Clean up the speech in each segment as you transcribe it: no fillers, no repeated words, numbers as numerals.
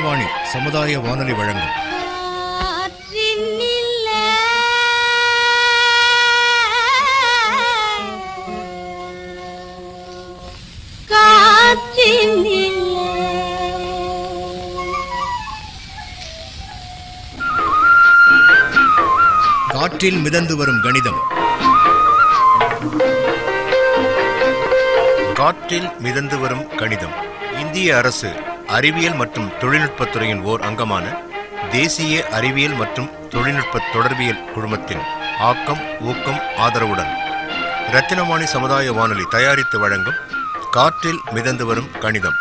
ரத்தினவாணி சமுதாய வானொலி வழங்கும் காற்றில் மிதந்து வரும் கணிதம். காற்றில் மிதந்து வரும் கணிதம் இந்திய அரசு அறிவியல் மற்றும் தொழில்நுட்பத்துறையின் ஓர் அங்கமான தேசிய அறிவியல் மற்றும் தொழில்நுட்ப தொடர்பியல் குழுமத்தின் ஆக்கம் ஊக்கம் ஆதரவுடன் ரத்தினவாணி சமுதாய வானொலி தயாரித்து வழங்கும் காற்றில் மிதந்து வரும் கணிதம்.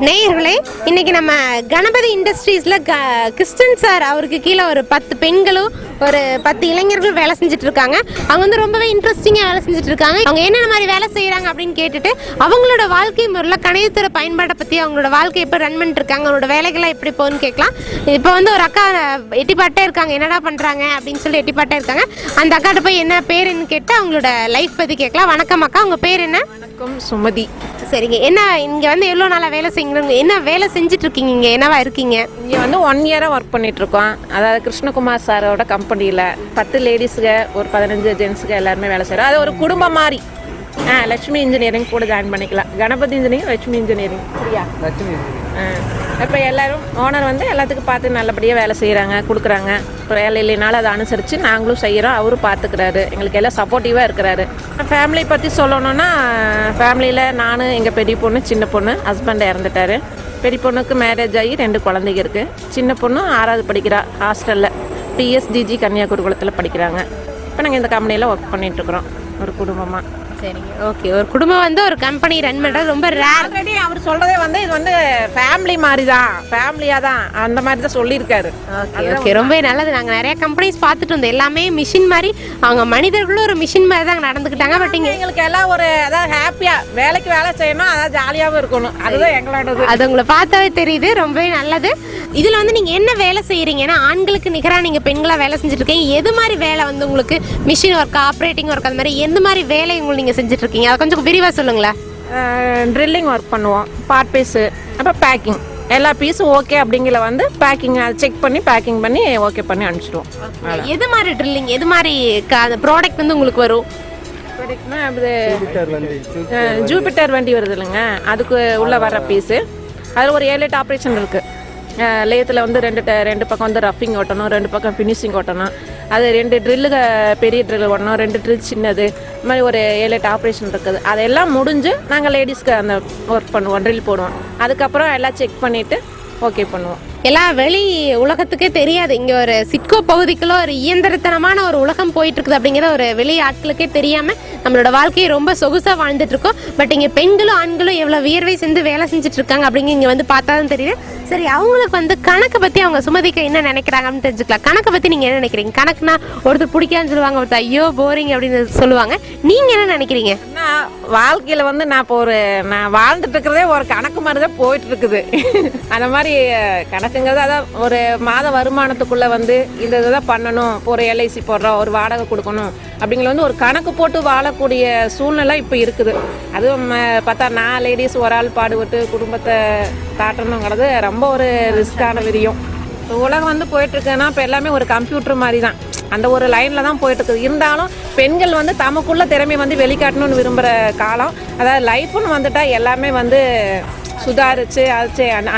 நேயர்களே, இன்னைக்கு நம்ம கணபதி இண்டஸ்ட்ரீஸில் கிறிஸ்டன் சார் அவருக்கு கீழே ஒரு 10 பெண்களும் ஒரு 10 இளைஞர்களும் வேலை செஞ்சுட்டு இருக்காங்க. அவங்க வந்து ரொம்பவே இன்ட்ரெஸ்டிங்காக வேலை செஞ்சுட்டு இருக்காங்க. அவங்க என்னென்ன மாதிரி வேலை செய்கிறாங்க அப்படின்னு கேட்டுட்டு அவங்களோட வாழ்க்கை முறையில் கணிதத்துறை பயன்பாட்டை பற்றி அவங்களோட வாழ்க்கை எப்போ ரன் பண்ணிட்டு இருக்காங்க, அவங்களோட வேலைகள்லாம் எப்படி போகுதுன்னு கேட்கலாம். இப்போ வந்து ஒரு அக்கா எட்டிப்பாட்டே இருக்காங்க, என்னடா பண்ணுறாங்க அப்படின்னு சொல்லி எட்டிப்பாட்டே இருக்காங்க. அந்த அக்காட்ட போய் என்ன பேருன்னு கேட்டு அவங்களோட லைஃப் பற்றி கேட்கலாம். வணக்கம் அக்கா, உங்கள் பேர் என்ன? வணக்கம், சுமதி. சரிங்க, என்ன இங்கே வந்து எவ்வளோ நாளாக வேலை செய்யுங்க, என்ன வேலை செஞ்சுட்டு இருக்கீங்க, இங்கே என்னவா இருக்கீங்க? இங்கே வந்து 1 இயராக ஒர்க் பண்ணிகிட்ருக்கோம். அதாவது கிருஷ்ணகுமார் சாரோட கம்பெனியில் 10 லேடிஸுக்கு ஒரு 15 ஜென்ஸுக்கு எல்லாருமே வேலை செய்கிறோம். அது ஒரு குடும்பம் மாதிரி. லட்சுமி இன்ஜினியரிங் கூட ஜாயின் பண்ணிக்கலாம். Ganapathi engineering, Lakshmi engineering. சரியா? லட்சுமி. இப்போ எல்லோரும் ஓனர் வந்து எல்லாத்துக்கும் பார்த்து நல்லபடியாக வேலை செய்கிறாங்க, கொடுக்குறாங்க. இப்போ வேலை இல்லைனாலும் அதை அனுசரித்து நாங்களும் செய்கிறோம், அவரும் பார்த்துக்கிறாரு, எங்களுக்கு எல்லாம் சப்போர்ட்டிவாக இருக்கிறாரு. ஃபேமிலி பற்றி சொல்லணுன்னா, ஃபேமிலியில் நான், எங்கள் பெரிய பொண்ணு, சின்ன பொண்ணு, ஹஸ்பண்ட் இறந்துட்டார். பெரிய பொண்ணுக்கு மேரேஜ் ஆகி 2 குழந்தைங்க இருக்குது. சின்ன பொண்ணு 6வது படிக்கிறா, ஹாஸ்டலில் பிஎஸ்டிஜி கன்னியாகுமரிக்குளத்தில் படிக்கிறாங்க. இப்போ நாங்கள் இந்த கம்பெனியில் ஒர்க் பண்ணிகிட்ருக்குறோம் ஒரு குடும்பமாக. சரிங்க, ஓகே. ஒரு குடும்பம் வந்து ஒரு கம்பெனி ரன் பண்ணுறது ரொம்ப ரேர். ஆல்ரெடி அவர் சொல்கிறதே வந்து இது வந்து ஃபேமிலி மாதிரி தான், ஃபேமிலியாக தான், அந்த மாதிரி தான் சொல்லியிருக்காரு. ஓகே ஓகே, ரொம்ப நல்லது. நாங்கள் நிறைய கம்பெனிஸ் பார்த்துட்டு வந்தோம், எல்லாமே மிஷின் மாதிரி. அவங்க மனிதர்களும் ஒரு மிஷின் மாதிரி தான் நடந்துக்கிட்டாங்க. பட் இங்கே எங்களுக்கு எல்லாம் ஒரு அதாவது ஹாப்பியாக வேலைக்கு வேலை செய்யணும், அதாவது ஜாலியாகவும் இருக்கணும், அதுதான் எங்களோடது. அது உங்களை பார்த்தாவே தெரியுது, ரொம்பவே நல்லது. இதில் வந்து நீங்கள் என்ன வேலை செய்கிறீங்கன்னா, ஆண்களுக்கு நிகராக நீங்கள் பெண்களாக வேலை செஞ்சுட்டு இருக்கீங்க. எது மாதிரி வேலை வந்து உங்களுக்கு மிஷின் ஒர்க், ஆப்ரேட்டிங் ஒர்க், அது மாதிரி எந்த மாதிரி வேலை உங்களுக்கு நீங்கள் செஞ்சுட்டு இருக்கீங்க, அதை கொஞ்சம் விரிவாக சொல்லுங்களேன். ட்ரில்லிங் ஒர்க் பண்ணுவோம், பார்ட் பீஸு, அப்புறம் பேக்கிங். எல்லா பீஸும் ஓகே அப்படிங்கிற வந்து பேக்கிங் அதை செக் பண்ணி பேக்கிங் பண்ணி ஓகே பண்ணி அனுப்பிச்சிடுவோம். எது மாதிரி ட்ரில்லிங், எது மாதிரி அந்த ப்ராடக்ட் வந்து உங்களுக்கு வரும்? ப்ராடக்ட்னா அது ஜூபிட்டர் வண்டி வருது இல்லைங்க, அதுக்கு உள்ளே வர பீஸு. அதில் ஒரு 7-8 ஆப்ரேஷன் இருக்குது. லேத்தில் வந்து ரெண்டு பக்கம் வந்து ரஃபிங் ஓட்டணும், 2 பக்கம் ஃபினிஷிங் ஓட்டணும். அது 2 ட்ரில்லுக்கு பெரிய ட்ரில் ஓட்டணும், 2 ட்ரில் சின்னது, இது மாதிரி ஒரு 7-8 ஆப்ரேஷன் இருக்குது. அதெல்லாம் முடிஞ்சு நாங்கள் லேடிஸ்க்கு அந்த ஒர்க் பண்ணுவோம், ட்ரில் போடுவோம். அதுக்கப்புறம் எல்லாம் செக் பண்ணிவிட்டு ஓகே பண்ணுவோம். எல்லாம் வெளி உலகத்துக்கே தெரியாது, இங்கே ஒரு சிட்கோ பகுதிக்குள்ள ஒரு இயந்திரத்தனமான ஒரு உலகம் போயிட்டு இருக்குது அப்படிங்கிற ஒரு வெளி ஆட்களுக்கே தெரியாமல் நம்மளோட வாழ்க்கையை ரொம்ப சொகுசாக வாழ்ந்துட்டு இருக்கோம். பட் இங்கே பெண்களும் ஆண்களும் எவ்வளோ வியர்வை செஞ்சு வேலை செஞ்சுட்டு இருக்காங்க அப்படிங்க இங்கே வந்து பார்த்தா தான் தெரியுது. சரி, அவங்களுக்கு வந்து கணக்கை பற்றி அவங்க சுமதிக்கு என்ன நினைக்கிறாங்க அப்படின்னு தெரிஞ்சுக்கலாம். கணக்கை பற்றி நீங்கள் என்ன நினைக்கிறீங்க? கணக்குனா ஒருத்தர் பிடிக்கான்னு சொல்லுவாங்க, ஒருத்தர் ஐயோ போரிங் அப்படின்னு சொல்லுவாங்க. நீங்கள் என்ன நினைக்கிறீங்க? வாழ்க்கையில் வந்து நான் வாழ்ந்துட்டு இருக்கிறதே ஒரு கணக்கு மாதிரி தான் போயிட்டு இருக்குது. அந்த மாதிரி கணக்குங்கிறது அதான் ஒரு மாத வருமானத்துக்குள்ளே வந்து இந்த இதை தான் பண்ணணும், இப்போ ஒரு எல்ஐசி போடுறோம், ஒரு வாடகை கொடுக்கணும் அப்படிங்கிற வந்து ஒரு கணக்கு போட்டு வாழக்கூடிய சூழ்நிலை இப்போ இருக்குது. அதுவும் பார்த்தா 4 லேடிஸ் ஒரு ஆள் பாடுபட்டு குடும்பத்தை காட்டணுங்கிறது ரொம்ப ஒரு ரிஸ்கான விரியம். இப்போ உலகம் வந்து போயிட்டுருக்குன்னா இப்போ எல்லாமே ஒரு கம்ப்யூட்டர் மாதிரி தான், அந்த ஒரு லைனில் தான் போயிட்டுருக்குது. இருந்தாலும் பெண்கள் வந்து தமக்குள்ள திறமை வந்து வெளிக்காட்டணும்னு விரும்புகிற காலம். அதாவது லைஃப்னு வந்துட்டால் எல்லாமே வந்து சுதாரித்து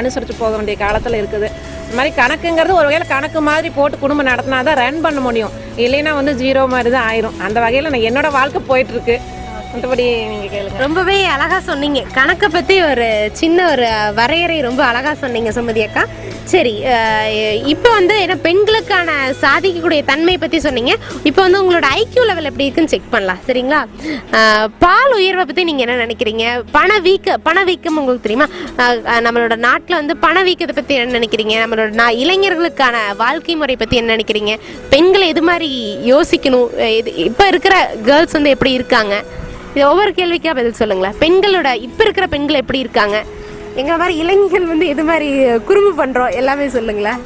அனுசரித்து போக வேண்டிய காலத்தில் இருக்குது. இந்த மாதிரி கணக்குங்கிறது ஒரு வகையில் கணக்கு மாதிரி போட்டு குடும்பம் நடத்தினா தான் ரன் பண்ண முடியும். இல்லைன்னா வந்து ஜீரோ மாதிரி தான் ஆயிரும். அந்த வகையில் நான் என்னோட வாழ்க்கை போயிட்டுருக்கு. மற்றபடி நீங்கள் கேளுங்க. ரொம்பவே அழகாக சொன்னீங்க. கணக்கை பற்றி ஒரு சின்ன ஒரு வரையறை ரொம்ப அழகாக சொன்னீங்க சுமதி அக்கா. சரி, இப்போ வந்து ஏன்னா பெண்களுக்கான சாதிக்கக்கூடிய தன்மை பற்றி சொன்னீங்க. இப்போ வந்து உங்களோட ஐக்யூ லெவல் எப்படி இருக்குன்னு செக் பண்ணலாம், சரிங்களா? பால் உயர்வை பற்றி நீங்கள் என்ன நினைக்கிறீங்க? பணவீக்கம் உங்களுக்கு தெரியுமா? நம்மளோட நாட்டில் வந்து பணவீக்கத்தை பற்றி என்ன நினைக்கிறீங்க? நம்மளோட இளைஞர்களுக்கான வாழ்க்கை முறை பற்றி என்ன நினைக்கிறீங்க? பெண்களை எது மாதிரி யோசிக்கணும்? இப்போ இருக்கிற கேர்ள்ஸ் வந்து எப்படி இருக்காங்க? இது ஒவ்வொரு கேள்விக்கா பதில் சொல்லுங்களேன். பெண்களோட இப்போ இருக்கிற பெண்கள் எப்படி இருக்காங்க? எங்களை மாதிரி இளைஞர்கள் வந்து எது மாதிரி குறும்பு பண்ணுறோம் எல்லாமே சொல்லுங்களேன்.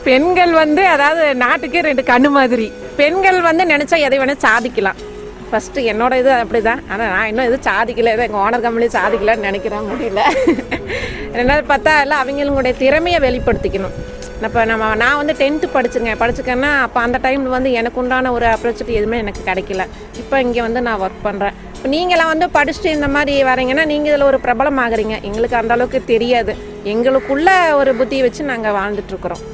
பெண்கள் வந்து அதாவது நாட்டுக்கே 2 கண்ணு மாதிரி. பெண்கள் வந்து நினச்சா எதை வேணால் சாதிக்கலாம். ஃபஸ்ட்டு என்னோட இது அப்படி தான். ஆனால் நான் இன்னும் எதுவும் சாதிக்கல, எதுவும் எங்கள் ஓனர் கம்பெனி சாதிக்கலான்னு நினைக்கிறேன், முடியல. 2வது பார்த்தா எல்லாம் அவங்களுடைய திறமையை வெளிப்படுத்திக்கணும். இப்போ நான் வந்து 10th படிச்சுக்கேன்னா அப்போ அந்த டைமில் வந்து எனக்கு உண்டான ஒரு ஆப்பர்ச்சுனிட்டி எதுவுமே எனக்கு கிடைக்கல. இப்போ இங்கே வந்து நான் ஒர்க் பண்ணுறேன். இப்போ நீங்களாம் வந்து படிச்சுட்டு இந்த மாதிரி வரீங்கன்னா நீங்கள் இதில் ஒரு பிரபலம் ஆகுறீங்க. எங்களுக்கு அந்த அளவுக்கு தெரியாது. எங்களுக்குள்ள ஒரு புத்தியை வச்சு நாங்கள் வாழ்ந்துட்டுருக்குறோம்.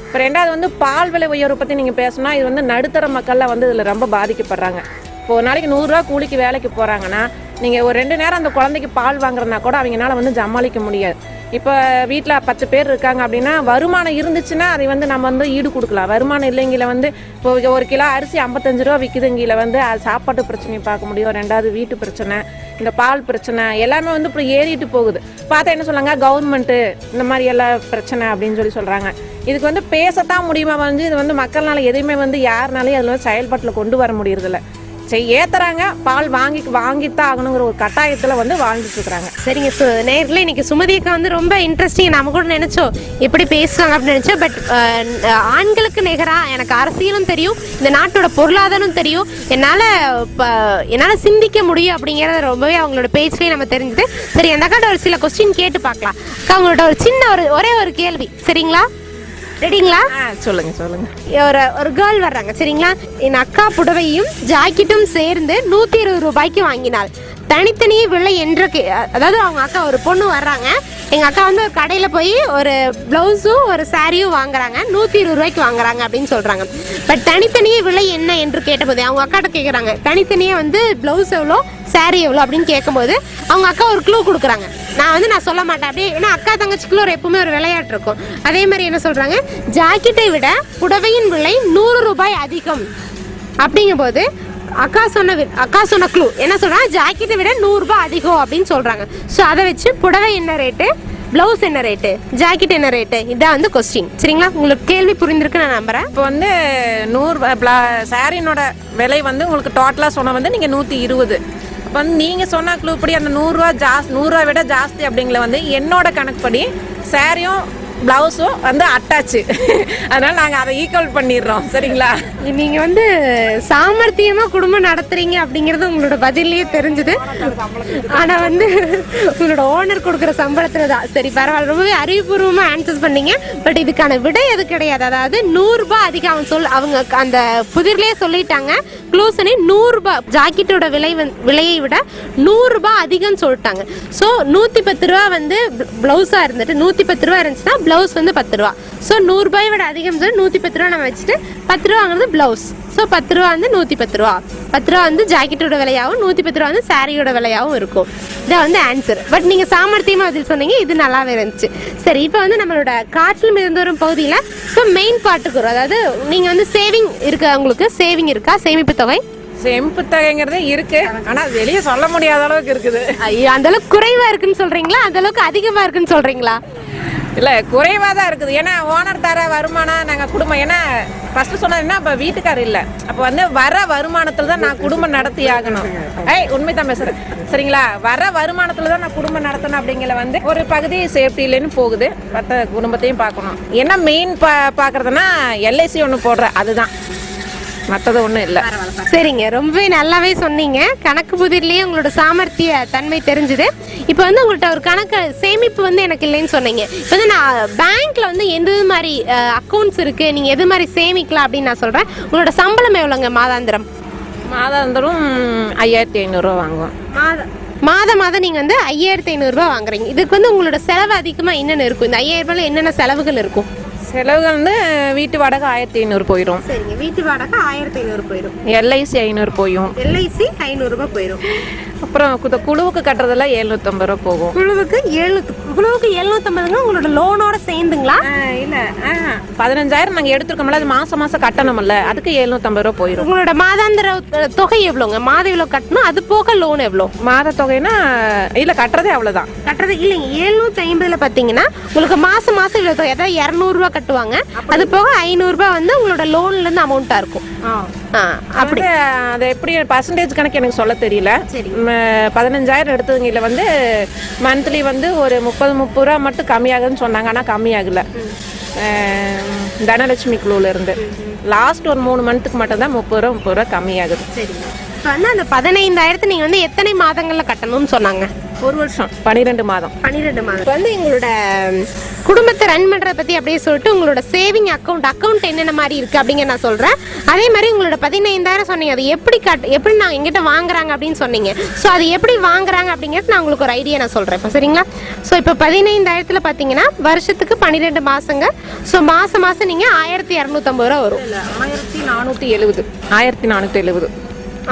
இப்போ 2வது வந்து பால் விலை உயர்வு பற்றி நீங்கள் பேசுனா இது வந்து நடுத்தர மக்கள்லாம் வந்து இதில் ரொம்ப பாதிக்கப்படுறாங்க. இப்போ ஒரு நாளைக்கு 100 ரூபா கூலிக்கு வேலைக்கு போகிறாங்கன்னா நீங்கள் ஒரு 2 நேரம் அந்த குழந்தைக்கு பால் வாங்குறதுனா கூட அவங்களால வந்து சமாளிக்க முடியாது. இப்போ வீட்டில் 10 பேர் இருக்காங்க அப்படின்னா வருமானம் இருந்துச்சுன்னா அதை வந்து நம்ம வந்து ஈடு கொடுக்கலாம். வருமானம் இல்லைங்கில வந்து இப்போ 1 கிலோ அரிசி 55 ரூபா விற்குதுங்கில வந்து அது சாப்பாட்டு பிரச்சனையை பார்க்க முடியும். 2வது வீட்டு பிரச்சனை, இந்த பால் பிரச்சனை எல்லாமே வந்து இப்போ ஏறிட்டு போகுது. பார்த்தா என்ன சொன்னாங்க, கவர்மெண்ட்டு இந்த மாதிரி எல்லாம் பிரச்சனை அப்படின்னு சொல்கிறாங்க. இதுக்கு வந்து பேசத்தான் முடியுமா? வந்து இது வந்து மக்கள்னால எதையுமே வந்து யாருனாலையும் அதில் வந்து செயல்பாட்டில் கொண்டு வர முடியறதில்ல. ஏத்துறாங்க, பால் வாங்கித்தான் ஆகணுங்கிற ஒரு கட்டாயத்தில் வந்து வாழ்ந்துட்டு இருக்கிறாங்க. சரிங்க, நேரில் இன்னைக்கு சுமதி அக்கா வந்து ரொம்ப இன்ட்ரெஸ்டிங். நம்ம கூட நினைச்சோம் எப்படி பேசுவாங்க அப்படின்னு நினைச்சோம். பட் ஆண்களுக்கு நிகராக எனக்கு அரசியலும் தெரியும், இந்த நாட்டோட பொருளாதாரம் தெரியும், என்னால் சிந்திக்க முடியும் அப்படிங்கிறத ரொம்பவே அவங்களோட பேச்சிலே நம்ம தெரிஞ்சுது. சரி, அந்த அக்காட்ட ஒரு சில கொஸ்டின் கேட்டு பார்க்கலாம். அக்கா உங்களோட ஒரு சின்ன ஒரே ஒரு கேள்வி, சரிங்களா? ரெடிங்களா? சொல்லுங்க. ஒரு கேர்ள் வர்றாங்க, சரிங்களா? என் அக்கா புடவையும் ஜாக்கெட்டும் சேர்ந்து 120 ரூபாய்க்கு வாங்கினாள். தனித்தனியே விலை அதாவது அவங்க அக்கா ஒரு பொண்ணு வர்றாங்க. எங்கள் அக்கா வந்து ஒரு கடையில் போய் ஒரு ப்ளவுஸும் ஒரு சாரியும் வாங்குறாங்க, 120 ரூபாய்க்கு வாங்குறாங்க அப்படின்னு சொல்கிறாங்க. பட் தனித்தனியே விலை என்ன என்று கேட்டபோது அவங்க அக்காட்ட கேட்குறாங்க, தனித்தனியே வந்து ப்ளவுஸ் எவ்வளோ, சாரி எவ்வளோ அப்படின்னு கேட்கும்போது அவங்க அக்கா ஒரு க்ளூ கொடுக்குறாங்க. நான் சொல்ல மாட்டேன் அப்படியே, ஏன்னா அக்கா தங்கச்சிக்குள்ள எப்பவுமே ஒரு விளையாட்டு இருக்கும். அதே மாதிரி என்ன சொல்கிறாங்க, ஜாக்கெட்டை விட புடவையின் விலை 100 ரூபாய் அதிகம். அப்படிங்கும்போது அக்கா சொன்ன க்ளூ என்ன சொல்கிறாங்க, ஜாக்கெட்டை விட 100 ரூபாய் அதிகம் அப்படின்னு சொல்கிறாங்க. ஸோ அதை வச்சு புடவை என்ன ரேட்டு, ப்ளவுஸ் என்ன ரேட்டு, ஜாக்கெட் என்ன ரேட்டு, இதான் வந்து கொஸ்டின். சரிங்களா? உங்களுக்கு கேள்வி புரிந்திருக்கு நான் நம்புறேன். இப்போ வந்து 100 சாரினோட விலை வந்து உங்களுக்கு டோட்டலாக சொன்ன வந்து நீங்கள் 120. இப்போ வந்து நீங்கள் சொன்ன க்ளூ படி அந்த 100 ரூபா விட ஜாஸ்தி அப்படிங்கிற வந்து என்னோட கணக்குப்படி சாரியும் ப்ளவுஸும் வந்து அட்டாச்சு. அதனால் நாங்கள் அதை ஈக்குவல் பண்ணிடுறோம். சரிங்களா? நீங்கள் வந்து சாமர்த்தியமாக குடும்பம் நடத்துகிறீங்க அப்படிங்கிறது உங்களோட பதிலே தெரிஞ்சுது. ஆனால் வந்து உங்களோட ஓனர் கொடுக்குற சம்பளத்தில் தான். சரி, பரவாயில்ல, ரொம்பவே அறிவுபூர்வமாக ஆன்சர் பண்ணீங்க. பட் இதுக்கான விடை எது கிடையாது. அதாவது 100 ரூபாய் அதிகம் அவங்க அந்த புதிர்லேயே சொல்லிட்டாங்க. க்ளோஸனே 100 ரூபாய் ஜாக்கெட்டோட விலையை விட 100 ரூபாய் அதிகம்னு சொல்லிட்டாங்க. ஸோ 110 ரூபா வந்து ப்ளவுஸாக இருந்துட்டு 110 ரூபா இருந்துச்சுன்னா ப்ளவுஸ் வந்து 10 ரூபா. ஸோ 100 ரூபாய் விட அதிகம் சொல்லி 110 ரூபா நம்ம வச்சுட்டு 10 ரூபாங்கிறது ப்ளவுஸ். ஸோ 10 ரூபா வந்து 110 ரூபா. 10 ரூபா வந்து ஜாக்கெட்டோட விலையாகவும் 110 ரூபா வந்து சாரியோட விலையாகவும் இருக்கும். இதான் வந்து ஆன்சர். பட் நீங்கள் சாமர்த்தியமாக பதில் சொன்னீங்க, இது நல்லாவே இருந்துச்சு. சரி, இப்போ வந்து நம்மளோட காற்றில் மிதந்து வரும் பகுதியில் இப்போ மெயின் பார்ட்டுக்கு வரும். அதாவது நீங்கள் வந்து சேவிங் உங்களுக்கு சேவிங் இருக்கா? சேமிப்பு தொகை தொகைங்கிறது இருக்கு, ஆனால் வெளியே சொல்ல முடியாத அளவுக்கு இருக்குது. ஐயோ, அந்த அளவுக்கு குறைவாக இருக்குன்னு சொல்கிறீங்களா, அந்த அளவுக்கு அதிகமாக இருக்குன்னு சொல்கிறீங்களா? இல்லை, குறைவாக தான் இருக்குது. ஏன்னா ஓனர் தர வருமானம் நாங்கள் குடும்பம், ஏன்னா ஃபஸ்ட்டு சொன்னதுன்னா இப்போ வீட்டுக்காரர் இல்லை, அப்போ வந்து வர வருமானத்தில் தான் நான் குடும்பம் நடத்தி ஆகணும். உண்மை தான் பேசுகிறேன், சரிங்களா? வர வருமானத்தில் தான் நான் குடும்பம் நடத்தணும். அப்படிங்கிற வந்து ஒரு பகுதி சேஃப்டி இல்லைன்னு போகுது, மற்ற குடும்பத்தையும் பார்க்கணும். என்ன மெயின் பார்க்குறதுனா எல்ஐசி ஒன்று போடுறேன், அதுதான், மற்றது ஒன்றும் இல்லை. சரிங்க, ரொம்பவே நல்லாவே சொன்னீங்க. கணக்கு புதிர்லேயே உங்களோட சாமர்த்திய தன்மை தெரிஞ்சுது. இப்போ வந்து உங்கள்கிட்ட ஒரு கணக்கு சேமிப்பு வந்து எனக்கு இல்லைன்னு சொன்னீங்க. இப்போ வந்து நான் பேங்க்ல வந்து எந்த மாதிரி அக்கௌண்ட்ஸ் இருக்கு, நீங்க எது மாதிரி சேமிக்கலாம் அப்படின்னு நான் சொல்றேன். உங்களோட சம்பளம் எவ்வளோங்க மாதாந்திரம்? மாதாந்திரம் 5500 ரூபா வாங்குவோம். மாதம் மாதம் நீங்கள் வந்து 5500 வாங்குறீங்க. இதுக்கு வந்து உங்களோட செலவு அதிகமாக என்னென்ன இருக்கும்? இந்த 5000 ரூபாயில் என்னென்ன செலவுகள் இருக்கும்? செலவுகள் வந்து வீட்டு வாடகை 1500 போயிடும். சரிங்க, வீட்டு வாடகை 1500 போயிடும். எல்ஐசி 500 போயும். எல்ஐசி 500 ரூபாய் போயிடும். அப்புறம் குழுவுக்கு கட்டுறதுல 750 ரூபா போகும். குழுவுக்கு 750 உங்களோட லோனோட சேர்ந்துங்களா? இல்லை 15,000 நாங்கள் எடுத்துருக்கோம்ல, அது மாதம் மாதம் கட்டணும்ல, அதுக்கு 750 ரூபா போயிடும். உங்களோட மாதாந்திர தொகை எவ்வளோங்க? மாதம் எவ்வளோ கட்டணும், அது போக லோன் எவ்வளோ? மாத தொகைனா இல்லை கட்டுறதே அவ்வளோதான். கட்டுறது இல்லைங்க, 750 பார்த்தீங்கன்னா உங்களுக்கு மாதம் மாதம் இவ்வளோ தொகை, அதாவது 200 ரூபா கட்டுவாங்க. அது போக 500 ரூபாய் வந்து உங்களோட லோன்லேருந்து அமௌண்ட்டாக இருக்கும். அப்படி அது எப்படி பர்சன்டேஜ் கணக்கு எனக்கு சொல்ல தெரியல. 15,000 எடுத்ததுங்க வந்து மந்த்லி வந்து ஒரு 30 ரூபா மட்டும் கம்மியாகுதுன்னு சொன்னாங்க. ஆனால் கம்மியாகலை. தனலட்சுமி குழுவில் இருந்து லாஸ்ட் ஒரு 3 மந்த்துக்கு மட்டும்தான் 30 ரூபா கம்மியாகுது. சரிங்க. இப்போ வந்து அந்த 15,000 நீங்கள் வந்து எத்தனை மாதங்களில் கட்டணும்னு சொன்னாங்க? ஒரு வருஷம் 12 மாதம். 12 மாதம். இப்போ வந்து எங்களோட குடும்பத்தை ரன் பண்ணுறத பற்றி அப்படியே சொல்லிட்டு உங்களோட சேவிங் அக்கௌண்ட் என்னென்ன மாதிரி இருக்குது அப்படிங்கிற நான் சொல்கிறேன். அதே மாதிரி உங்களோட 15,000 சொன்னீங்க, அது எப்படி நாங்கள் எங்கிட்ட வாங்குறாங்க அப்படின்னு சொன்னீங்க. ஸோ அது எப்படி வாங்குறாங்க அப்படிங்கிறது நான் உங்களுக்கு ஒரு ஐடியா நான் சொல்கிறேன் இப்போ, சரிங்களா? ஸோ இப்போ 15,000 பார்த்தீங்கன்னா வருஷத்துக்கு 12 மாதங்க. ஸோ மாதம் மாதம் நீங்கள் 1250 ரூபா வரும். 1470. 1470.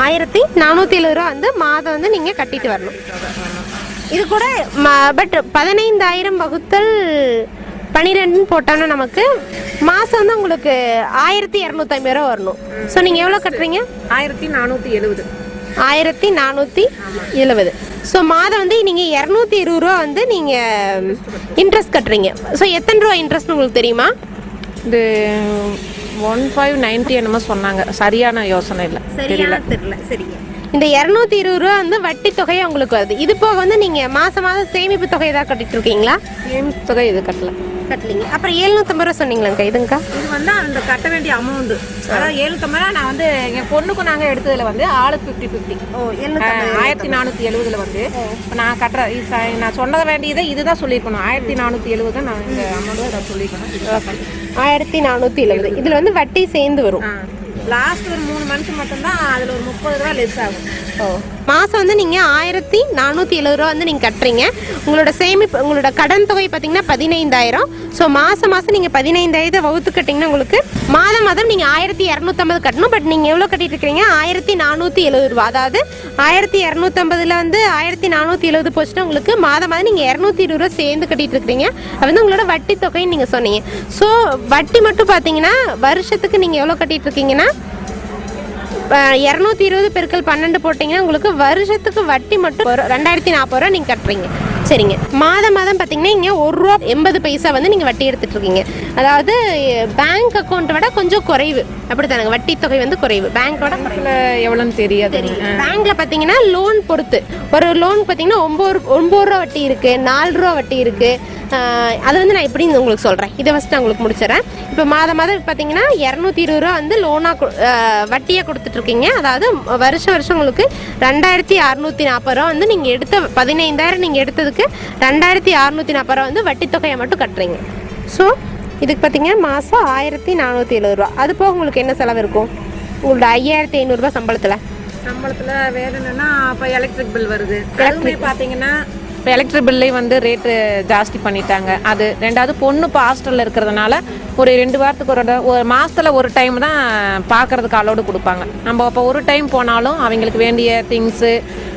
1470 ரூபா வந்து மாதம் வந்து நீங்கள் கட்டிட்டு வரணும். இது கூட பட் 15,000 வகுத்தல் 12 போட்டோம்னா நமக்கு மாதம் வந்து உங்களுக்கு 1250 ரூபா வரணும். ஸோ நீங்கள் எவ்வளோ கட்டுறீங்க? 1470. 1470. ஸோ மாதம் வந்து நீங்கள் 220 ரூபா வந்து நீங்கள் இன்ட்ரெஸ்ட் கட்டுறீங்க. ஸோ எத்தனை ரூபா இன்ட்ரெஸ்ட் உங்களுக்கு தெரியுமா? இது 1590 என்னமோ சொன்னாங்க. சரியான யோசனை இல்லை, தெரியல. சரிங்க. இந்த 220 ரூபா வந்து வட்டி தொகையை உங்களுக்கு வருது. இது போக வந்து நீங்கள் மாதம் மாதம் சேமிப்பு தொகை ஏதாவது கட்டிட்டு இருக்கீங்களா? சேமிப்பு தொகை இது கட்டலை. கட்டலிங்க. அப்புறம் 750 ரூபா சொன்னீங்களாங்க, இதுங்கக்கா? இது வந்து அந்த கட்ட வேண்டிய அமௌண்ட். அதாவது 750 நான் வந்து எங்கள் பொண்ணுக்கும் நாங்கள் எடுத்ததில் வந்து ஆளுக்கு 50-50. 1470 வந்து நான் கட்டுற நான் சொல்ல வேண்டியதை இதுதான் சொல்லியிருக்கணும். 1470 நான் இந்த அமௌண்ட்டு நான் சொல்லியிருக்கணும். 1470. இதில் வந்து வட்டி சேர்ந்து வரும். லாஸ்ட் ஒரு 3 மந்த் மட்டும்தான் அதில் ஒரு 30 ரூபா லெஸ் ஆகும். மாதம் வந்து நீங்கள் 1470 ரூபா வந்து நீங்கள் கட்டுறீங்க. உங்களோட சேமிப்பு உங்களோட கடன் தொகை பார்த்தீங்கன்னா 15,000. ஸோ மாதம் நீங்கள் 15,000 வகுத்து கட்டிங்கன்னா உங்களுக்கு மாதம் நீங்கள் 1250 கட்டணும். பட் நீங்கள் எவ்வளோ கட்டிட்டு இருக்கிறீங்க? 1470 ரூபா. அதாவது 1250 வந்து 1470 போச்சுன்னா உங்களுக்கு மாதம் நீங்கள் 220 ரூபா சேர்ந்து கட்டிட்டு இருக்கிறீங்க. அது வந்து உங்களோட வட்டி தொகைன்னு நீங்கள் சொன்னீங்க. ஸோ வட்டி மட்டும் பார்த்தீங்கன்னா வருஷத்துக்கு நீங்கள் எவ்வளோ கட்டிட்டு இருக்கீங்கன்னா 220 பெருக்கல் 12 போட்டிங்கன்னா உங்களுக்கு வருஷத்துக்கு வட்டி மட்டும் 2040 ரூபா நீங்கள் கட்டுறீங்க. சரிங்க. மாதம் பார்த்தீங்கன்னா இங்கே 1 ரூபா 80 பைசா வந்து நீங்கள் வட்டி எடுத்துட்டு இருக்கீங்க. அதாவது பேங்க் அக்கௌண்ட்டை விட கொஞ்சம் குறைவு, அப்படி தானங்க? வட்டி தொகை வந்து குறைவு, பேங்க் விட எவ்வளோன்னு தெரியாது. பேங்க்ல பார்த்தீங்கன்னா லோன் பொறுத்து ஒரு லோன் பார்த்தீங்கன்னா 9 ரூபா வட்டி இருக்குது, 4 ரூபா வட்டி இருக்குது. அது வந்து நான் எப்படின்னு உங்களுக்கு சொல்கிறேன். இதை ஃபஸ்ட்டு நான் உங்களுக்கு முடிச்சிடறேன். இப்போ மாதம் பார்த்தீங்கன்னா 220 ரூபா வந்து லோனாக வட்டியாக கொடுத்துட்ருக்கீங்க. அதாவது வருஷம் உங்களுக்கு 2640 ரூபா வந்து நீங்கள் எடுத்த 15,000 நீங்கள் எடுத்ததுக்கு 2640 ரூபா வந்து வட்டி தொகையை மட்டும் கட்டுறீங்க. ஸோ இதுக்கு பார்த்தீங்கன்னா மாதம் 1470 ரூபா. அது போக உங்களுக்கு என்ன செலவு இருக்கும்? உங்களோட 5500 ரூபா சம்பளத்தில் வேறு என்னென்னா இப்போ எலக்ட்ரிக் பில் வருது. எலக்ட்ரிக் பார்த்தீங்கன்னா இப்போ எலக்ட்ரிக் பில்லே வந்து ரேட்டு ஜாஸ்தி பண்ணிட்டாங்க. அது ரெண்டாவது பொண்ணு இப்போ ஹாஸ்டலில் இருக்கிறதுனால ஒரு 2 வாரத்துக்கு ஒரு மாதத்தில் ஒரு டைம் தான் பார்க்குறதுக்கு அலோடு கொடுப்பாங்க. நம்ம அப்போ ஒரு டைம் போனாலும் அவங்களுக்கு வேண்டிய திங்ஸு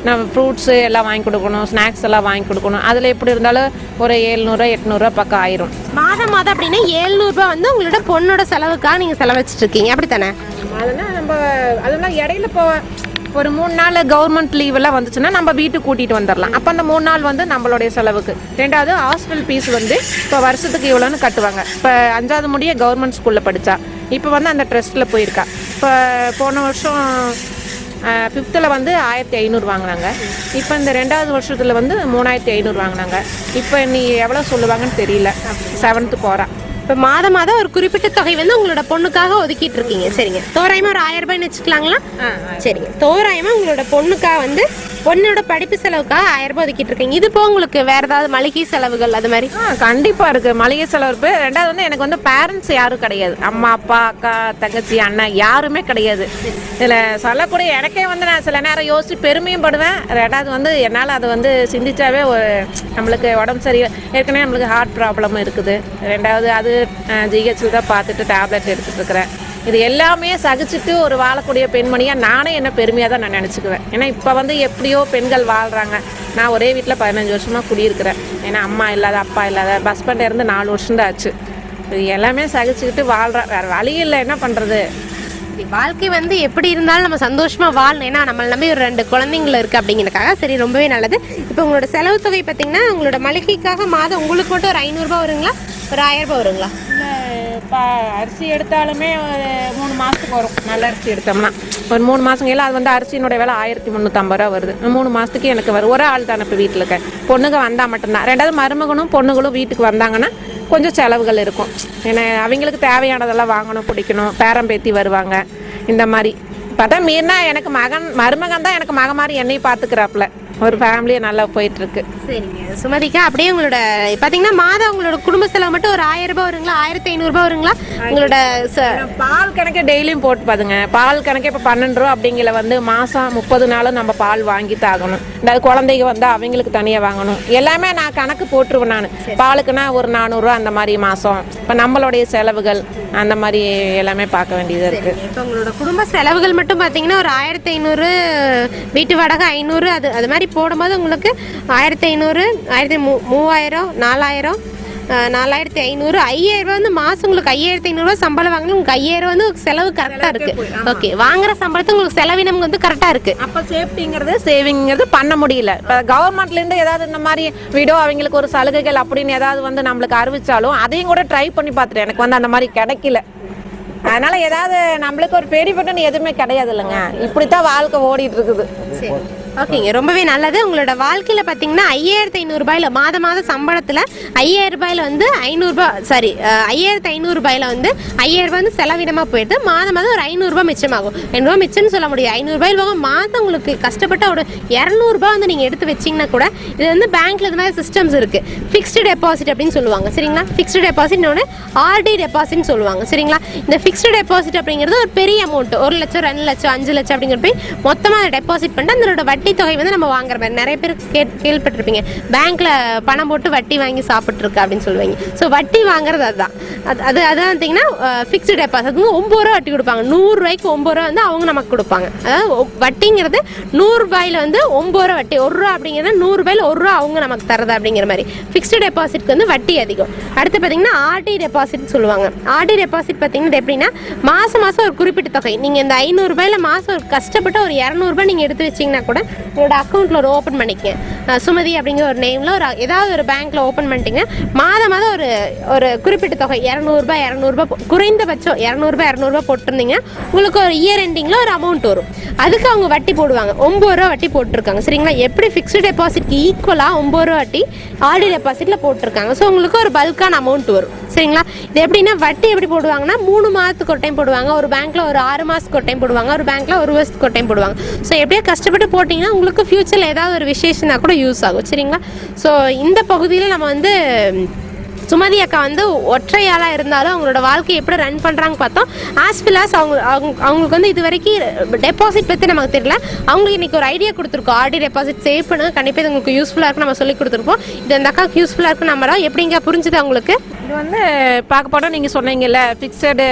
நம்ம ஃப்ரூட்ஸு எல்லாம் வாங்கி கொடுக்கணும், ஸ்நாக்ஸ் எல்லாம் வாங்கி கொடுக்கணும். அதில் எப்படி இருந்தாலும் ஒரு 700-800 ரூபா பக்கம் ஆயிரும். மாதம் அப்படின்னா 700 ரூபா வந்து உங்களோட பொண்ணோட செலவுக்காக நீங்கள் செலவச்சிட்ருக்கீங்க, அப்படி தானே? அதெல்லாம் இடையில இப்போ ஒரு 3 நாள் கவர்மெண்ட் லீவெல்லாம் வந்துச்சுன்னா நம்ம வீட்டுக்கு கூட்டிகிட்டு வந்துடலாம். அப்போ அந்த 3 நாள் வந்து நம்மளுடைய செலவுக்கு. ரெண்டாவது ஹாஸ்டல் ஃபீஸ் வந்து இப்போ வருஷத்துக்கு இவ்வளோன்னு கட்டுவாங்க. இப்போ 5வது முடிய கவர்மெண்ட் ஸ்கூலில் படித்தா இப்போ வந்து அந்த ட்ரஸ்ட்டில் போயிருக்கா. இப்போ போன வருஷம் 5th வந்து 1500 வாங்கினாங்க. இப்போ இந்த 2வது வருஷத்தில் வந்து 3500 வாங்கினாங்க. இப்போ நீ எவ்வளோ சொல்லுவாங்கன்னு தெரியல. 7th போகிறா. இப்போ மாதம் ஒரு குறிப்பிட்ட தொகை வந்து உங்களோட பொண்ணுக்காக ஒதுக்கிட்டு இருக்கீங்க. சரிங்க. தோராயமாக ஒரு 1000 ரூபாய்னு வச்சுக்கலாங்களா? சரிங்க. தோராயமாக உங்களோட பொண்ணுக்காக வந்து பொண்ணோட படிப்பு செலவுக்காக 1000 ரூபாய் ஒதுக்கிட்டு இருக்கீங்க. இது போக உங்களுக்கு வேற ஏதாவது மளிகை செலவுகள் அது மாதிரி? கண்டிப்பாக இருக்குது. மளிகை செலவு இருக்குது. ரெண்டாவது வந்து எனக்கு வந்து பேரண்ட்ஸ் யாரும் கிடையாது. அம்மா அப்பா அக்கா தங்கச்சி அண்ணன் யாருமே கிடையாது. இதில் சொல்லக்கூடிய எனக்கே வந்து நான் சில நேரம் யோசித்து பெருமையும் படுவேன். ரெண்டாவது வந்து என்னால் அதை வந்து சிந்திச்சாவே நம்மளுக்கு உடம்பு சரி, ஏற்கனவே நம்மளுக்கு ஹார்ட் ப்ராப்ளமும் இருக்குது. ரெண்டாவது அது ஜிஹெச்சில் தான் பார்த்துட்டு டேப்லெட் எடுத்துகிட்டு இருக்கிறேன். இது எல்லாமே சகிச்சுட்டு ஒரு வாழக்கூடிய பெண்மணியாக நானே என்ன பெருமையாக தான் நான் நினச்சிக்குவேன். ஏன்னா இப்போ வந்து எப்படியோ பெண்கள் வாழ்கிறாங்க. நான் ஒரே வீட்டில் 15 வருஷமாக குடியிருக்கிறேன். ஏன்னா அம்மா இல்லாத அப்பா இல்லாத ஹஸ்பண்ட் இருந்து 4 வருஷம் தான் ஆச்சு. இது எல்லாமே சகிச்சுக்கிட்டு வாழ்கிறேன். வேறு வழி இல்லை, என்ன பண்ணுறது. வாழ்க்கை வந்து எப்படி இருந்தாலும் நம்ம சந்தோஷமா வாழணும். ஏன்னா நம்மளை நம்பி ஒரு 2 குழந்தைங்கள இருக்குது அப்படிங்கிறதுக்காக. சரி, ரொம்பவே நல்லது. இப்போ உங்களோட செலவு தொகை பார்த்தீங்கன்னா உங்களோட மளிகைக்காக மாதம் உங்களுக்கு மட்டும் ஒரு 500 ரூபாய் வருங்களா, ஒரு 1000 ரூபாய் வருங்களா? இப்போ அரிசி எடுத்தாலுமே ஒரு 3 மாதத்துக்கு வரும். நல்ல அரிசி எடுத்தோம்னா ஒரு 3 மாதங்கள்ல அது வந்து அரிசியினுடைய விலை 1350 ரூபா வருது. 3 மாதத்துக்கு எனக்கு வரும். ஒரு ஆள் தானே இப்போ வீட்டில் இருக்க. பொண்ணுங்க வந்தால் மட்டும்தான். ரெண்டாவது மருமகனும் பொண்ணுகளும் வீட்டுக்கு வந்தாங்கன்னா கொஞ்சம் செலவுகள் இருக்கும். ஏன்னா அவங்களுக்கு தேவையானதெல்லாம் வாங்கணும், பிடிக்கணும். பேரம்பேத்தி வருவாங்க. இந்த மாதிரி பார்த்தா மீறினா எனக்கு மருமகன் தான் எனக்கு மக மாதிரி என்னை பார்த்துக்கிறாப்புல. ஒரு ஃபேமிலியே நல்லா போயிட்டுருக்கு. சரிங்க சுமதிக்கா, அப்படியே உங்களோட பார்த்தீங்கன்னா மாதம் உங்களோட குடும்ப செலவு மட்டும் ஒரு 1000 ரூபாய் வருங்களா, 1500 ரூபாய் வருங்களா? உங்களோட பால் கணக்கே டெய்லியும் போட்டு பாருங்க. பால் கணக்கே இப்போ 12 ரூபா அப்படிங்கிற வந்து மாதம் 30 நாளும் நம்ம பால் வாங்கி தாகணும். இந்த குழந்தைங்க வந்தால் அவங்களுக்கு தனியாக வாங்கணும். எல்லாமே நான் கணக்கு போட்டுருவேன். நான் பாலுக்குன்னா ஒரு 400 ரூபா அந்த மாதிரி மாதம். இப்போ நம்மளுடைய செலவுகள் அந்த மாதிரி எல்லாமே பார்க்க வேண்டியதாக இருக்குது. இப்போ உங்களோட குடும்ப செலவுகள் மட்டும் பார்த்தீங்கன்னா ஒரு 1500, வீட்டு வாடகை 500, அது மாதிரி போடும்போது உங்களுக்கு 1500, 3000, 4000, 4500, 5000 ரூபா வந்து மாதம் உங்களுக்கு 5500 ரூபா சம்பளம் வாங்கணும். உங்களுக்கு 5000 வந்து செலவு கரெக்டாக இருக்குது. ஓகே, வாங்குற சம்பளத்தை உங்களுக்கு செலவினம் வந்து கரெக்டாக இருக்குது. அப்போ சேவிங்கிறது பண்ண முடியல. இப்போ கவர்மெண்ட்லேருந்து ஏதாவது இந்த மாதிரி வீடோ அவங்களுக்கு ஒரு சலுகைகள் அப்படின்னு ஏதாவது வந்து நம்மளுக்கு அறிவிச்சாலும் அதையும் கூட ட்ரை பண்ணி பார்த்துட்டேன். எனக்கு வந்து அந்த மாதிரி கிடைக்கல. அதனால ஏதாவது நம்மளுக்கு ஒரு பெனிஃபிட்னு எதுவுமே கிடையாது இல்லைங்க. இப்படித்தான் வாழ்க்கை ஓடிட்டு இருக்குது. ஓகேங்க, ரொம்பவே நல்லது. உங்களோட வாழ்க்கையில் பார்த்தீங்கன்னா 5500 ரூபாயில் மாதம் சம்பளத்தில் 5000 ரூபாயில் வந்து 500 ரூபாய், சாரி 5500 ரூபாயில் வந்து 5000 ரூபாய் வந்து செலவினமாக போயிடுது. மாதம் ஒரு 500 ரூபாய் மிச்சமாகும். 500 ரூபாய் மிச்சம்னு சொல்ல முடியும். 500 ரூபாயில் போக மாதம் உங்களுக்கு கஷ்டப்பட்ட ஒரு 200 ரூபாய் வந்து நீங்கள் எடுத்து வச்சிங்கன்னா கூட இது வந்து பேங்க்கில் இது மாதிரி சிஸ்டம்ஸ் இருக்குது. ஃபிக்ஸ்டு டெபாசிட் அப்படின்னு சொல்லுவாங்க. சரிங்களா, ஃபிக்ஸ்டு டெபாசிட் ஒன்று ஆர்டி டெபாசிட்னு சொல்லுவாங்க. சரிங்களா, இந்த ஃபிக்ஸ்டு டெபாசிட் அப்படிங்கிறது ஒரு பெரிய அமௌண்ட். 1 லட்சம், 2 லட்சம், 5 லட்சம் அப்படிங்கிற போய் மொத்தமாக அதை டெபாசிட் பண்ணிட்டு அதனோட வட்டி தொகை வந்து நம்ம வாங்குற மாதிரி. நிறைய பேர் கேள்விப்பட்டிருப்பீங்க, பேங்க்ல பணம் போட்டு வட்டி வாங்கி சாப்பிட்டுருக்கு அப்படின்னு சொல்லுவாங்க. ஸோ வட்டி வாங்குறது அதுதான். அதான் பார்த்தீங்கன்னா ஃபிக்ஸ்டு டெபாசிட் 9 ரூபா வட்டி கொடுப்பாங்க. 100 ரூபாய்க்கு 9 ரூபா வந்து அவங்க நமக்கு கொடுப்பாங்க. அதாவது வட்டிங்கிறது 100 ரூபாயில் வந்து 9 ரூபா வட்டி. 1 ரூபா அப்படிங்கிறது 100 ரூபாயில் 1 ரூபா அவங்க நமக்கு தரது அப்படிங்கிற மாதிரி. ஃபிக்ஸ்டு டெபாசிட்க்கு வந்து வட்டி அதிகம். அடுத்து பார்த்தீங்கன்னா ஆர்டி டெபாசிட் சொல்லுவாங்க. ஆர்டி டெபாசிட் பார்த்தீங்கன்னா எப்படின்னா மாதம் ஒரு குறிப்பிட்ட தொகை நீங்கள் இந்த 500 ரூபாயில் மாதம் ஒரு கஷ்டப்பட்டு ஒரு 200 ரூபாய் நீங்கள் எடுத்து வச்சிங்கன்னா கூட உங்களோட அக்கௌண்ட்டில் ஒரு ஓப்பன் பண்ணிக்கங்க. சுமதி அப்படிங்கிற ஒரு நேமில் ஒரு ஏதாவது ஒரு பேங்க்கில் ஓப்பன் பண்ணிட்டீங்க. மாதம் ஒரு குறிப்பிட்ட தொகை 200 ரூபாய், 200 ரூபாய் குறைந்தபட்சம் 200 ரூபாய், 200 ரூபாய் போட்டிருந்தீங்க உங்களுக்கு ஒரு இயர் எண்டிங்கில் ஒரு அமௌண்ட் வரும். அதுக்கு அவங்க வட்டி போடுவாங்க. 9 ரூபா வட்டி போட்டிருக்காங்க. சரிங்களா, எப்படி ஃபிக்ஸ்டு டெபாசிட்க்கு ஈக்குவலாக 9 ரூபா வட்டி ஆர்டி டெபாசிட்டில் போட்டிருக்காங்க. ஸோ உங்களுக்கு ஒரு பல்கான அமௌண்ட் வரும். சரிங்களா, இது எப்படின்னா வட்டி எப்படி போடுவாங்கன்னா 3 மாதத்துக்கு ஒரு டைம் போடுவாங்க. ஒரு பேங்க்கில் ஒரு 6 மாதத்துக்கு ஒரு டைம் போடுவாங்க. ஒரு பேங்க்கில் 1 வருஷத்துக்கு ஒரு டைம் போடுவாங்க. ஸோ எப்படியே கஷ்டப்பட்டு போட்டிங்கன்னா உங்களுக்கு ஃப்யூச்சரில் ஏதாவது ஒரு விசேஷம்னா கூட யூஸ் ஆகும். சரிங்களா, ஸோ இந்த பகுதியில் நம்ம வந்து சுமதி அக்கா வந்து ஒற்றையாளாக இருந்தாலும் அவங்களோட வாழ்க்கையை எப்படி ரன் பண்ணுறாங்க பார்த்தோம். ஆஸ் வெல் ஆஸ் அவங்களுக்கு வந்து இது வரைக்கும் டெபாசிட் பற்றி நமக்கு தெரியல. அவங்களுக்கு இன்றைக்கி ஒரு ஐடியா கொடுத்துருக்கோம். ஆர்டி டெபாசிட் சேவ் பண்ணுங்க, கண்டிப்பாக இது உங்களுக்கு யூஸ்ஃபுல்லாக இருக்குன்னு நம்ம சொல்லி கொடுத்துருப்போம். இது அந்த அக்காவுக்கு யூஸ்ஃபுல்லாக இருக்குன்னு நம்புறோம். எப்படிங்க புரிஞ்சுது அவங்களுக்கு? இது வந்து பார்க்க போனால் நீங்கள் சொன்னீங்கல்ல ஃபிக்ஸடு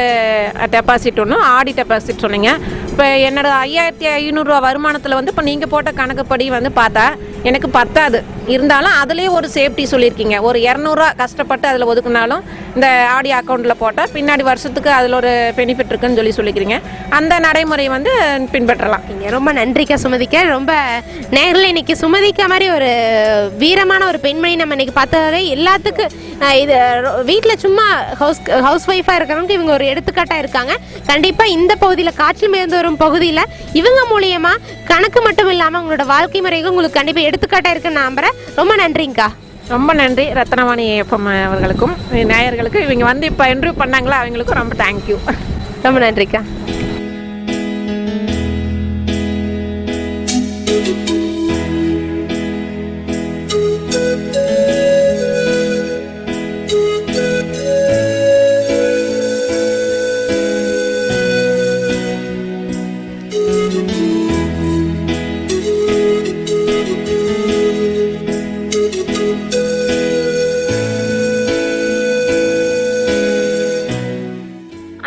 டெபாசிட் ஒன்று, ஆடி டெபாசிட் சொன்னீங்க. இப்போ என்னோட 5500 ரூபா வருமானத்தில் வந்து இப்போ நீங்கள் போட்ட கணக்குப்படி வந்து பார்த்தா எனக்கு பத்தாது. இருந்தாலும் அதுலேயே ஒரு சேஃப்டி சொல்லியிருக்கீங்க. ஒரு 200 ரூபா கஷ்டப்பட்டு அதில் ஒதுக்குனாலும் இந்த ஆடி அக்கௌண்ட்டில் போட்டால் பின்னாடி வருஷத்துக்கு அதில் ஒரு பெனிஃபிட் இருக்குன்னு சொல்லிக்கிறீங்க. அந்த நடைமுறை வந்து பின்பற்றலாம். ரொம்ப நன்றிக்கா சுமதிக்கா. ரொம்ப நேரில் இன்னைக்கு சுமதிக்கா மாதிரி ஒரு வீரமான ஒரு பெண்மணி நம்ம இன்னைக்கு பார்த்ததே எல்லாத்துக்கும் இது வீட்டில் சும்மா ஹவுஸ் ஒய்ஃபாக இருக்கிறவங்க இவங்க ஒரு எடுத்துக்காட்டாக இருக்காங்க. கண்டிப்பாக இந்த பகுதியில் காற்றில் மிதந்து வரும் பகுதியில் இவங்க மூலியமாக கணக்கு மட்டும் இல்லாமல் உங்களோட வாழ்க்கை முறைகள் உங்களுக்கு கண்டிப்பாக எடுத்துக்காட்டாக இருக்குன்னு நம்புறேன். ரொம்ப நன்றிங்கக்கா. ரொம்ப நன்றி ரத்னவாணி எஃப்எம் அவர்களுக்கும் நேயர்களுக்கும். இவங்க வந்து இப்போ இன்டர்வியூ பண்ணாங்களா அவங்களுக்கும் ரொம்ப தேங்க்யூ. ரொம்ப நன்றிக்கா.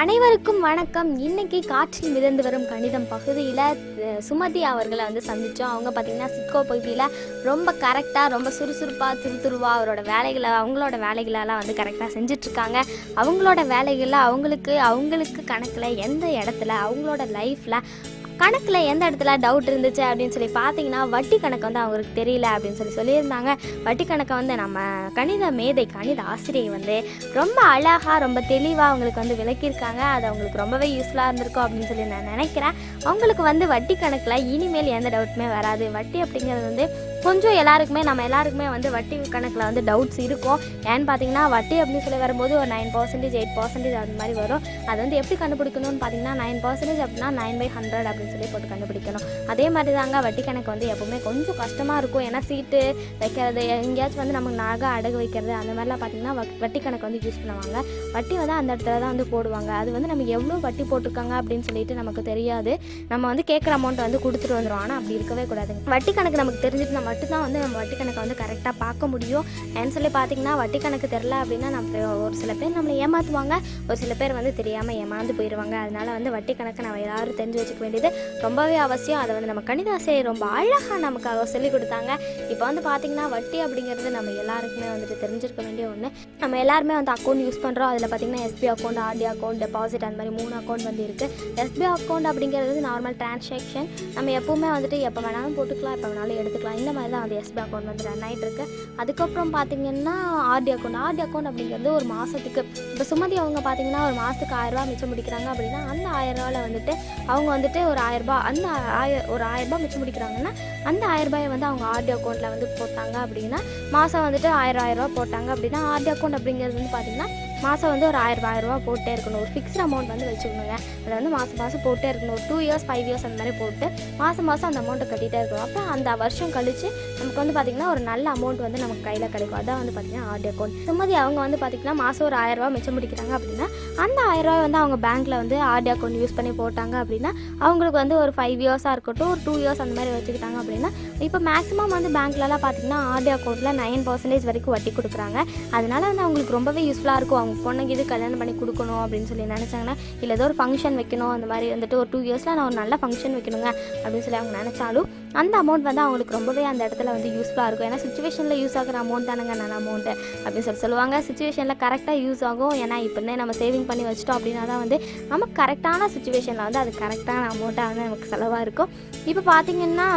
அனைவருக்கும் வணக்கம். இன்னைக்கு காற்றில் மிதந்து வரும் கணிதம் பகுதியில் சுமதி அவர்களை வந்து சந்தித்தோம். அவங்க பார்த்திங்கன்னா சிட்கோ பகுதியில் ரொம்ப கரெக்டாக, ரொம்ப சுறுசுறுப்பாக, துருதுருவாக அவங்களோட வேலைகளெல்லாம் வந்து கரெக்டாக செஞ்சிட்ருக்காங்க. அவங்களோட வேலைகளில் அவங்களுக்கு கணக்கில் எந்த இடத்துல அவங்களோட லைஃப்பில் கணக்கில் எந்த இடத்துல டவுட் இருந்துச்சு அப்படின்னு சொல்லி பார்த்தீங்கன்னா வட்டி கணக்கு வந்து அவங்களுக்கு தெரியல அப்படின்னு சொல்லியிருந்தாங்க. வட்டி கணக்கை வந்து நம்ம கணித ஆசிரியை வந்து ரொம்ப அழகாக, ரொம்ப தெளிவாக அவங்களுக்கு வந்து விளக்கியிருக்காங்க. அது அவங்களுக்கு ரொம்பவே யூஸ்ஃபுல்லாக இருந்திருக்கும் அப்படின்னு சொல்லி நான் நினைக்கிறேன். அவங்களுக்கு வந்து வட்டி கணக்கில் இனிமேல் எந்த டவுட்டுமே வராது. வட்டி அப்படிங்கிறது வந்து கொஞ்சம் நம்ம எல்லாருக்குமே வந்து வட்டி கணக்கில் வந்து டவுட்ஸ் இருக்கும். ஏன்னு பார்த்தீங்கன்னா வட்டி அப்படின்னு சொல்லி வரும்போது ஒரு 9%, 8% அது மாதிரி வரும். அது வந்து எப்படி கண்டுபிடிக்கணும்னு பார்த்தீங்கன்னா 9% அப்படின்னா 9/100 அப்படின்னு சொல்லி போட்டு கண்டுபிடிக்கணும். அதே மாதிரி தாங்க வட்டி கணக்கு வந்து எப்போவுமே கொஞ்சம் கஷ்டமாக இருக்கும். ஏன்னா சீட்டு வைக்கிறது, எங்கேயாச்சும் வந்து நமக்கு நகை அடகு வைக்கிறது, அந்த மாதிரிலாம் பார்த்தீங்கன்னா வட்டி கணக்கு வந்து யூஸ் பண்ணுவாங்க. வட்டி வந்து அந்த இடத்துல தான் வந்து போடுவாங்க. அது வந்து நம்ம எவ்வளோ வட்டி போட்டிருக்காங்க அப்படின்னு சொல்லிட்டு நமக்கு தெரியாது. நம்ம வந்து கேட்குற அமௌண்ட் வந்து கொடுத்துட்டு வந்துடும். ஆனால் அப்படி இருக்கவே கூடாது. வட்டி கணக்கு நமக்கு தெரிஞ்சுட்டு மட்டும்தான் வந்து நம்ம வட்டி கணக்கை வந்து கரெக்டாக பார்க்க முடியும். ஏன்னு சொல்லி பார்த்தீங்கன்னா வட்டி கணக்கு தெரில அப்படின்னா நம்ம ஒரு சில பேர் நம்மளை ஏமாற்றுவாங்க, ஒரு சில பேர் வந்து தெரியாமல் ஏமாந்து போயிடுவாங்க. அதனால் வந்து வட்டி கணக்கை நம்ம எல்லாரும் தெரிஞ்சு வச்சுக்க வேண்டியது ரொம்பவே அவசியம். அதை வந்து நம்ம கணித ஆசிரியர் ரொம்ப அழகாக நமக்காக சொல்லிக் கொடுத்தாங்க. இப்போ வந்து பார்த்திங்கன்னா வட்டி அப்படிங்கிறது நம்ம எல்லாருக்குமே வந்துட்டு தெரிஞ்சிருக்க வேண்டிய ஒன்று. நம்ம எல்லாருமே வந்து அக்கௌண்ட் யூஸ் பண்ணுறோம். அதில் பார்த்திங்கன்னா SP account, RT account, deposit, அந்த மாதிரி 3 அக்கௌண்ட் வந்து இருக்குது. எஸ்பி அக்கௌண்ட் அப்படிங்கிறது நார்மல் டிரான்சாக்ஷன். நம்ம எப்போவுமே வந்துட்டு எப்போ வேணாலும் போட்டுக்கலாம், எப்போ வேணாலும் எடுத்துக்கலாம். இந்த மாதிரி தான் வந்து எஸ்பி அக்கௌண்ட் வந்து ரன் ஆகிட்டு இருக்கு. அதுக்கப்புறம் பார்த்திங்கன்னா ஆர்டி அக்கௌண்ட் அப்படிங்கிறது ஒரு மாதத்துக்கு, இப்போ சுமதி அவங்க பார்த்திங்கன்னா ஒரு மாதத்துக்கு 1000 ரூபா மிச்சம் முடிக்கிறாங்க அப்படின்னா அந்த 1000 ரூபாவில் வந்துட்டு அவங்க வந்துட்டு ஒரு 1000 ரூபா, அந்த ஒரு 1000 ரூபா மிச்சம் முடிக்கிறாங்கன்னா அந்த 1000 ரூபாயை வந்து அவங்க ஆர்டி அக்கௌண்ட்டில் வந்து போட்டாங்க அப்படின்னா மாதம் வந்துட்டு 1000 ரூபா போட்டாங்க அப்படின்னா ஆர்டி அக்கௌண்ட் அப்படிங்கிறது வந்து பார்த்திங்கன்னா மாதம் வந்து ஒரு 1000 ரூபா போட்டே இருக்கணும். ஒரு ஃபிக்ஸ்ட் அமௌண்ட் வந்து வச்சுக்கணுங்க. அதை வந்து மாதம் போட்டே இருக்கணும். ஒரு 2 இயர்ஸ் 5 இயர்ஸ் அந்த மாதிரி போட்டு மாதம் அந்த அமௌண்ட்டை கட்டிகிட்டே இருக்கணும். அப்போ அந்த வருஷம் கழித்து நமக்கு வந்து பார்த்திங்கன்னா ஒரு நல்ல அமௌண்ட் வந்து நமக்கு கையில் கிடைக்கும். அதான் வந்து பார்த்திங்கன்னா ஆர்டி அக்கௌண்ட். சுமதி அவங்க வந்து பார்த்திங்கன்னா மாதம் ஒரு 1000 ரூபா மிச்சம் முடிக்கிறாங்க அப்படின்னா அந்த 1000 ரூபாய் வந்து அவங்க பேங்க்கில் வந்து ஆர்டி அக்கௌண்ட் யூஸ் பண்ணி போட்டாங்க அப்படின்னா அவங்களுக்கு வந்து ஒரு 5 இயர்ஸாக இருக்கட்டும், ஒரு 2 இயர்ஸ் அந்த மாதிரி வச்சுக்கிட்டாங்க அப்படின்னா இப்போ மேக்ஸிமம் வந்து பேங்க்லலாம் பார்த்திங்கன்னா ஆர்டி அக்கௌண்ட்டில் 9% வரைக்கும் வட்டி கொடுக்குறாங்க. அதனால வந்து அவங்களுக்கு ரொம்பவே யூஸ்ஃபுல்லாக இருக்கும். அவங்க பொண்ணுக்கு இது கல்யாணம் பண்ணி கொடுக்கணும் அப்படின்னு சொல்லி நினச்சாங்கன்னா, இல்லை ஏதோ ஒரு ஃபங்க்ஷன் வைக்கணும், அந்த மாதிரி வந்துட்டு ஒரு 2 இயர்ஸில் நான் ஒரு நல்ல ஃபங்க்ஷன் வைக்கணுங்க அப்படின்னு சொல்லி அவங்க நினச்சாலும் அந்த அமௌண்ட் வந்து அவங்களுக்கு ரொம்பவே அந்த இடத்துல வந்து யூஸ்ஃபுல்லாக இருக்கும். ஏன்னா சிச்சுவேஷனில் யூஸ் ஆகிற அமௌண்ட் தானுங்க நல்ல அமௌண்ட்டு அப்படின்னு சொல்லுவாங்க. சிச்சுவேஷனில் கரெக்டாக யூஸ் ஆகும். ஏன்னா இப்போனே நம்ம சேவிங் பண்ணி வச்சிட்டோம் அப்படின்னா தான் வந்து நமக்கு கரெக்டான சிச்சுவேஷனில் வந்து அது கரெக்டான அமௌண்ட்டாக வந்து நமக்கு செலவாக இருக்கும். இப்போ பார்த்திங்கன்னா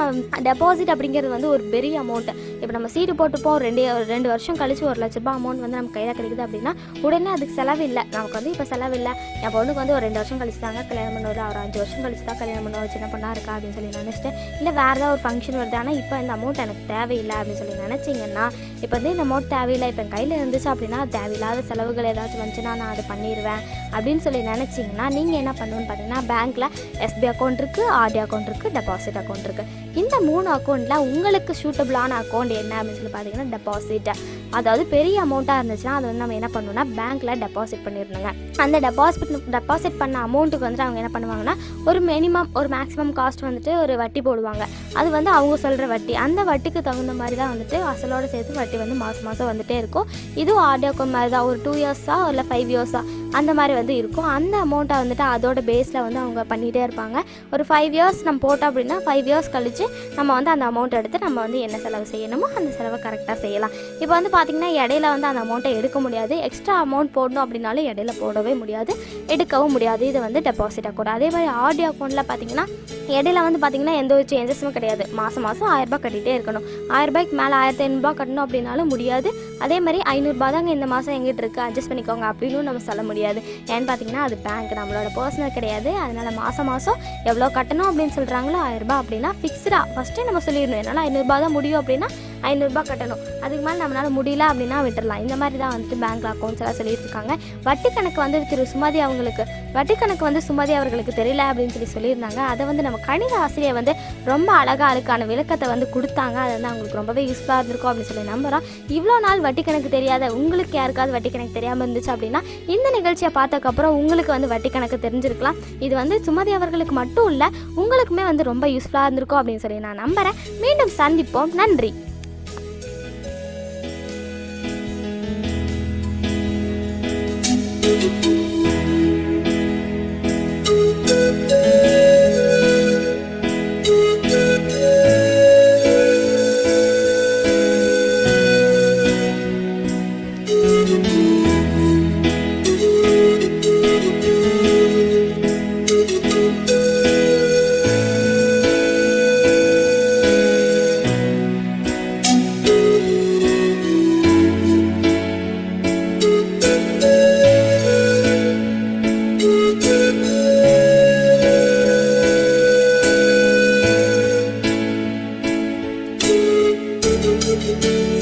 டெபாசிட் அப்படிங்கிறது வந்து ஒரு பெரிய அமௌண்ட்டு. இப்போ நம்ம சீட்டு போட்டுப்போம், 2 வருஷம் கழிச்சு 1 லட்ச ரூபாய் அமௌண்ட் வந்து நம்ம கையில் கிடைக்குது அப்படின்னா உடனே அதுக்கு செலவு இல்லை. நமக்கு வந்து இப்போ செலவு இல்லை. என் பொண்ணுக்கு வந்து ஒரு 2 வருஷம் கழிச்சு தாங்க கல்யாணம் பண்ணுவது, ஒரு 5 வருஷம் கழிச்சு தான் கல்யாணம் பண்ணுவோம், சின்ன பொண்ணாக இருக்கா அப்படின்னு சொல்லி நினச்சிட்டு, இல்லை வேறு ஏதாவது ஒரு ஃபங்க்ஷன் வருது, ஆனால் இப்போ இந்த அமௌண்ட் எனக்கு தேவையில்லை அப்படின்னு சொல்லி நினச்சிங்கன்னா, இப்போ வந்து இந்த அமௌண்ட் தேவையில்லை, இப்போ என் கையில் இருந்துச்சு அப்படின்னா தேவையில்லாத செலவுகள் ஏதாச்சும் வந்துச்சுன்னா நான் அதை பண்ணிடுவேன் அப்படின்னு சொல்லி நினச்சிங்கன்னா நீங்கள் என்ன பண்ணணும்னு பார்த்தீங்கன்னா பேங்க்கில் எஸ்பி அக்கௌண்ட் இருக்குது, ஆர்டி அக்கௌண்ட் இருக்குது, டெபாசிட் அக்கௌண்ட் இருக்குது. இந்த 3 அக்கௌண்ட்டில் உங்களுக்கு சூட்டபிளான அக்கௌண்ட் என்ன அப்படின்னு சொல்லி பார்த்தீங்கன்னா டெபாசிட். அதாவது பெரிய அமௌண்ட்டாக இருந்துச்சுன்னா அதை வந்து நம்ம என்ன பண்ணணும்னா பேங்க்கில் டெபாசிட் பண்ணிடணுங்க. அந்த டெபாசிட் பண்ண அமௌண்ட்டுக்கு வந்துட்டு அவங்க என்ன பண்ணுவாங்கன்னா ஒரு மேக்ஸிமம் காஸ்ட் வந்துட்டு ஒரு வட்டி போடுவாங்க. அது வந்து அவங்க சொல்கிற வட்டி. அந்த வட்டிக்கு தகுந்த மாதிரி தான் வந்துட்டு அசலோடு சேர்த்து வட்டி வந்து மாதம் வந்துகிட்டே இருக்கும். இதுவும் ஆர்டி அக்கௌண்ட் மாதிரி தான். ஒரு 2 இயர்ஸாக இல்லை 5 இயர்ஸாக அந்த மாதிரி வந்து இருக்கும். அந்த அமௌண்ட்டை வந்துட்டு அதோட பேஸில் வந்து அவங்க பண்ணிகிட்டே இருப்பாங்க. ஒரு 5 இயர்ஸ் நம்ம போட்டோம் அப்படின்னா 5 இயர்ஸ் கழித்து நம்ம வந்து அந்த அமௌண்ட் எடுத்து நம்ம வந்து என்ன செலவு செய்யணுமோ அந்த செலவை கரெக்டாக செய்யலாம். இப்போ வந்து பார்த்திங்கன்னா இடையில வந்து அந்த அமௌண்ட்டை எடுக்க முடியாது. எக்ஸ்ட்ரா அமௌண்ட் போடணும் அப்படின்னாலும் இடையில போடவே முடியாது, எடுக்கவும் முடியாது. இது வந்து டெபாசிட் அக்கௌண்ட். அதே மாதிரி ஆர்டி அக்கௌண்ட்டில் பார்த்திங்கன்னா இடையில வந்து பார்த்திங்கன்னா எந்த ஒரு சேஞ்சஸும் கிடையாது. மாதம் 1000 ரூபாய் கட்டிகிட்டே இருக்கணும். 1000 ரூபாய்க்கு மேலே 1500 ரூபாய் கட்டணும் அப்படின்னாலும் முடியாது. அதே மாதிரி 500 ரூபாய் தாங்க இந்த மாதம் எங்கிட்ட இருக்குது, அட்ஜஸ்ட் பண்ணிக்கோங்க அப்படின்னு நம்ம சொல்ல முடியாது. ஏன்னு பார்த்தீங்கன்னா அது பேங்க், நம்மளோட பர்சனல் கிடையாது. அதனால் மாதம் எவ்வளோ கட்டணும் அப்படின்னு சொல்கிறாங்களோ 1000 ரூபாய் அப்படின்னா ஃபிக்ஸ்டாக ஃபஸ்ட்டே நம்ம சொல்லிடணும். என்னால் 500 ரூபாய் தான் முடியும் அப்படின்னா 500 ரூபாய் கட்டணும். அதுக்கு மேலே நம்மளால் முடியல அப்படின்னா விட்டுடலாம். இந்த மாதிரி தான் வந்துட்டு பேங்க் அக்கௌண்ட்ஸ் எல்லாம் சொல்லிட்டு இருக்காங்க. வட்டி கணக்கு வந்து வட்டி கணக்கு வந்து சுமதி அவர்களுக்கு தெரியல அப்படின்னு சொல்லியிருந்தாங்க. அதை வந்து நம்ம கணித ஆசிரியர் வந்து ரொம்ப அழகாக அதுக்கான விளக்கத்தை வந்து கொடுத்தாங்க. அது வந்து அவங்களுக்கு ரொம்பவே யூஸ்ஃபுல்லாக இருந்திருக்கும் அப்படின்னு சொல்லி நம்புகிறோம். இவ்வளோ நாள் வட்டி கணக்கு தெரியாத உங்களுக்கு யாருக்காவது வட்டி கணக்கு தெரியாமல் இருந்துச்சு அப்படின்னா இந்த நிகழ்ச்சியை பார்த்ததுக்கப்புறம் உங்களுக்கு வந்து வட்டி கணக்கு தெரிஞ்சிருக்கலாம். இது வந்து சுமதி அவர்களுக்கு மட்டும் இல்லை, உங்களுக்குமே வந்து ரொம்ப யூஸ்ஃபுல்லாக இருந்திருக்கும் அப்படின்னு சொல்லி நான் நம்புகிறேன். மீண்டும் சந்திப்போம். நன்றி. நன்றி.